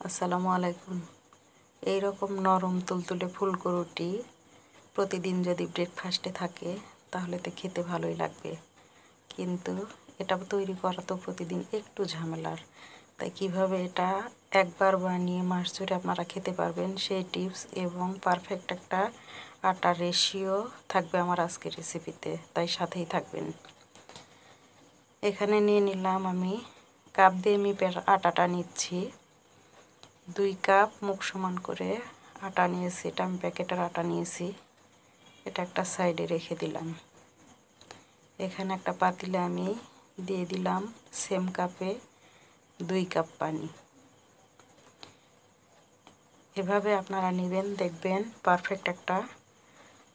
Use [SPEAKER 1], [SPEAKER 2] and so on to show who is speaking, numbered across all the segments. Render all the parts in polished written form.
[SPEAKER 1] আসসালামু আলাইকুম। এই রকম নরম তুলতুলে ফুলকো রুটি প্রতিদিন যদি ব্রেকফাস্টে থাকে তাহলে তো খেতে ভালোই লাগবে, কিন্তু এটা তৈরি করা তো প্রতিদিন একটু ঝামেলার। তাই কিভাবে এটা একবার বানিয়ে মাস জুড়ে আপনারা খেতে পারবেন সেই টিপস এবং পারফেক্ট একটা আটার রেশিও থাকবে আমার আজকের রেসিপিতে, তাই সাথেই থাকবেন। এখানে নিয়ে নিলাম আমি কাপ দিয়ে মিপের আটাটা নিচ্ছি। 2 কাপ মুখ সমান করে আটা নিয়েছি। এটা আমি প্যাকেটের আটা নিয়েছি। এটা একটা সাইডে রেখে দিলাম। এখানে একটা পাতিলে আমি দিয়ে দিলাম সেম কাপে 2 কাপ পানি। এভাবে আপনারা নেবেন, দেখবেন পারফেক্ট একটা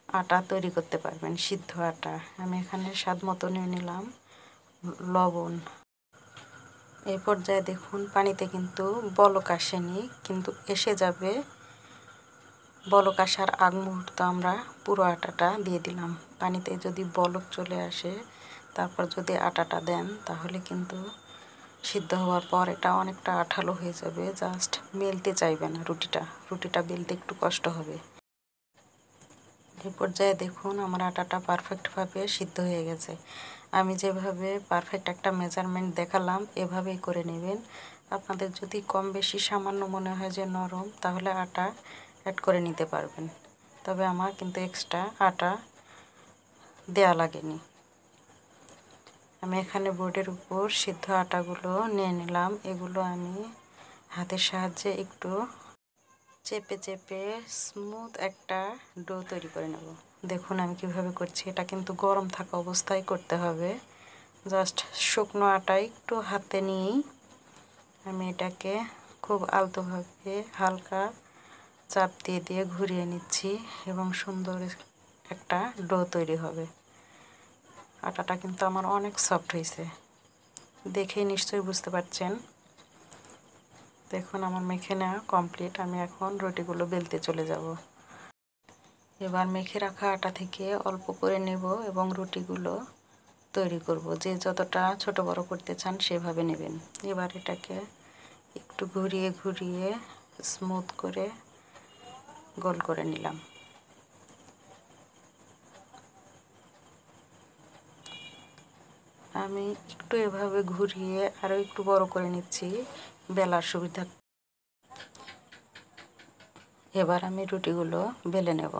[SPEAKER 1] আটা তৈরি করতে পারবেন, সিদ্ধ আটা। আমি এখানে স্বাদ মতো নিয়ে নিলাম লবণ। এই পর্যায়ে দেখুন পানিতে কিন্তু বলক আসেনি, কিন্তু এসে যাবে। বলক আসার আগ মুহূর্তে আমরা পুরো আটাটা দিয়ে দিলাম। পানিতে যদি বলক চলে আসে তারপর যদি আটাটা দেন তাহলে কিন্তু সিদ্ধ হওয়ার পর এটা অনেকটা আঠালো হয়ে যাবে, জাস্ট মেলতে চাইবে না। রুটিটা বেলতে একটু কষ্ট হবে। এই পর্যায়ে দেখুন আমার আটাটা পারফেক্টভাবে সিদ্ধ হয়ে গেছে। আমি যেভাবে পারফেক্ট একটা মেজারমেন্ট দেখালাম এভাবেই করে নেবেন। আপনাদের যদি কম বেশি সামান্য মনে হয় যে নরম, তাহলে আটা অ্যাড করে নিতে পারবেন। তবে আমার কিন্তু এক্সট্রা আটা দেয়া লাগেনি। আমি এখানে বোর্ডের উপর সিদ্ধ আটাগুলো নিয়ে নিলাম। এগুলো আমি হাতের সাহায্যে একটু চেপে চেপে স্মুথ একটা ডো তৈরি করে নেব। দেখুন আমি কিভাবে করছি। এটা কিন্তু গরম থাকা অবস্থায় করতে হবে। জাস্ট শুকনো আটা একটু হাতে নিয়েই আমি এটাকে খুব আলতোভাবে হালকা চাপ দিয়ে দিয়ে ঘুরিয়ে নিচ্ছি এবং সুন্দর একটা ডো তৈরি হবে। আটাটা কিন্তু আমার অনেক সফট হয়েছে, দেখেই নিশ্চয়ই বুঝতে পারছেন। দেখুন আমার মেখে নেওয়া কমপ্লিট। আমি এখন রুটিগুলো বেলতে চলে যাব। এবার মেখে রাখা আটা থেকে অল্প করে নেব এবং রুটিগুলো তৈরি করব। যে যতটা ছোট বড় করতে চান সেভাবে নেবেন। এবার এটাকে একটু ঘুরিয়ে ঘুরিয়ে স্মুথ করে গোল করে নিলাম। আমি একটু এভাবে ঘুরিয়ে আরও একটু বড় করে নিচ্ছি বেলার সুবিধা। এবার আমি রুটিগুলো বেলে নেব।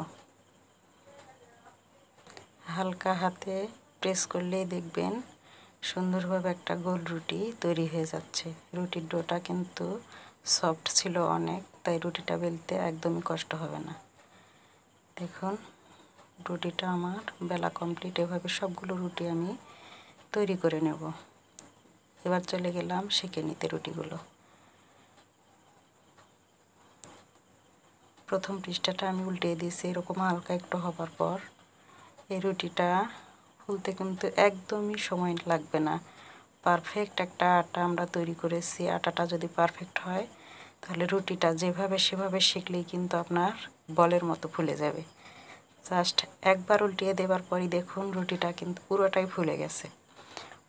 [SPEAKER 1] হালকা হাতে প্রেস করলেই দেখবেন সুন্দরভাবে একটা গোল রুটি তৈরি হয়ে যাচ্ছে। রুটির ডোটা কিন্তু সফট ছিল অনেক, তাই রুটিটা বেলতে একদমই কষ্ট হবে না। দেখুন রুটিটা আমার বেলা কমপ্লিট। এভাবে সবগুলো রুটি আমি তৈরি করে নেব। এবার চলে গেলাম সেঁকে নিতে রুটিগুলো। প্রথম পৃষ্ঠাটা আমি উল্টে দিয়েছি এরকম হালকা একটু হবার পর। এই রুটিটা ফুলতে কিন্তু একদমই সময় লাগবে না। পারফেক্ট একটা আটা আমরা তৈরি করেছি। আটাটা যদি পারফেক্ট হয় তাহলে রুটিটা যেভাবে সেভাবে সেঁকলেই কিন্তু আপনার বলের মতো ফুলে যাবে। জাস্ট একবার উল্টিয়ে দেবার পরই দেখুন রুটিটা কিন্তু পুরোটাই ফুলে গেছে।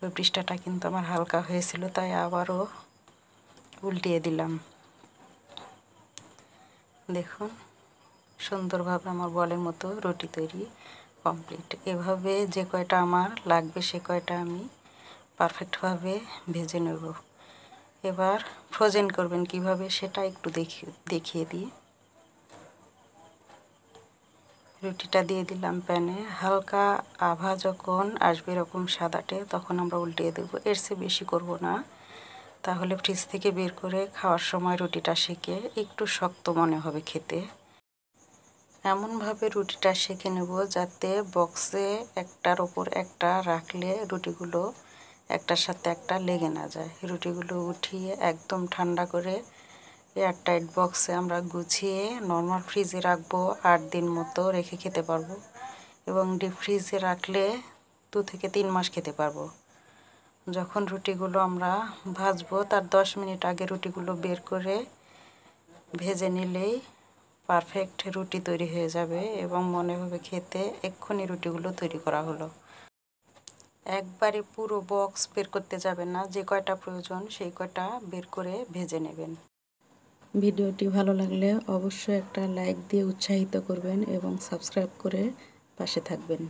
[SPEAKER 1] ওই পৃষ্ঠাটা কিন্তু আমার হালকা হয়েছিল, তাই আবারও উল্টিয়ে দিলাম। দেখুন সুন্দরভাবে আমার বলের মতো রুটি তৈরি কমপ্লিট। এভাবে যে কয়টা আমার লাগবে সে কয়টা আমি পারফেক্টভাবে ভেজে নেব। এবার ফ্রোজেন করবেন কিভাবে সেটা একটু দেখিয়ে দিই। রুটিটা দিয়ে দিলাম প্যানে। হালকা আভা যখন আসবে এরকম সাদাটে তখন আমরা উল্টিয়ে দেবো। এর চেয়ে বেশি করব না, তাহলে ফ্রিজ থেকে বের করে খাওয়ার সময় রুটিটা সেঁকে একটু শক্ত মনে হবে খেতে। এমনভাবে রুটিটা সেঁকে নেব যাতে বক্সে একটার ওপর একটা রাখলে রুটিগুলো একটার সাথে একটা লেগে না যায়। রুটিগুলো উঠিয়ে একদম ঠান্ডা করে এয়ারটাইট বক্সে আমরা গুছিয়ে নর্মাল ফ্রিজে রাখবো। 8 দিন মতো রেখে খেতে পারবো এবং ডিপ ফ্রিজে রাখলে 2 থেকে 3 মাস খেতে পারবো। যখন রুটিগুলো আমরা ভাজবো তার 10 মিনিট আগে রুটিগুলো বের করে ভেজে নিলেই পারফেক্ট রুটি তৈরি হয়ে যাবে এবং মনে হবে খেতে এক্ষুনি রুটিগুলো তৈরি করা হলো। একবারে পুরো বক্স বের করতে যাবেন না, যে কয়টা প্রয়োজন সেই কয়টা বের করে ভেজে নেবেন। ভিডিওটি ভালো লাগলে অবশ্যই একটা লাইক দিয়ে উৎসাহিত করবেন এবং সাবস্ক্রাইব করে পাশে থাকবেন।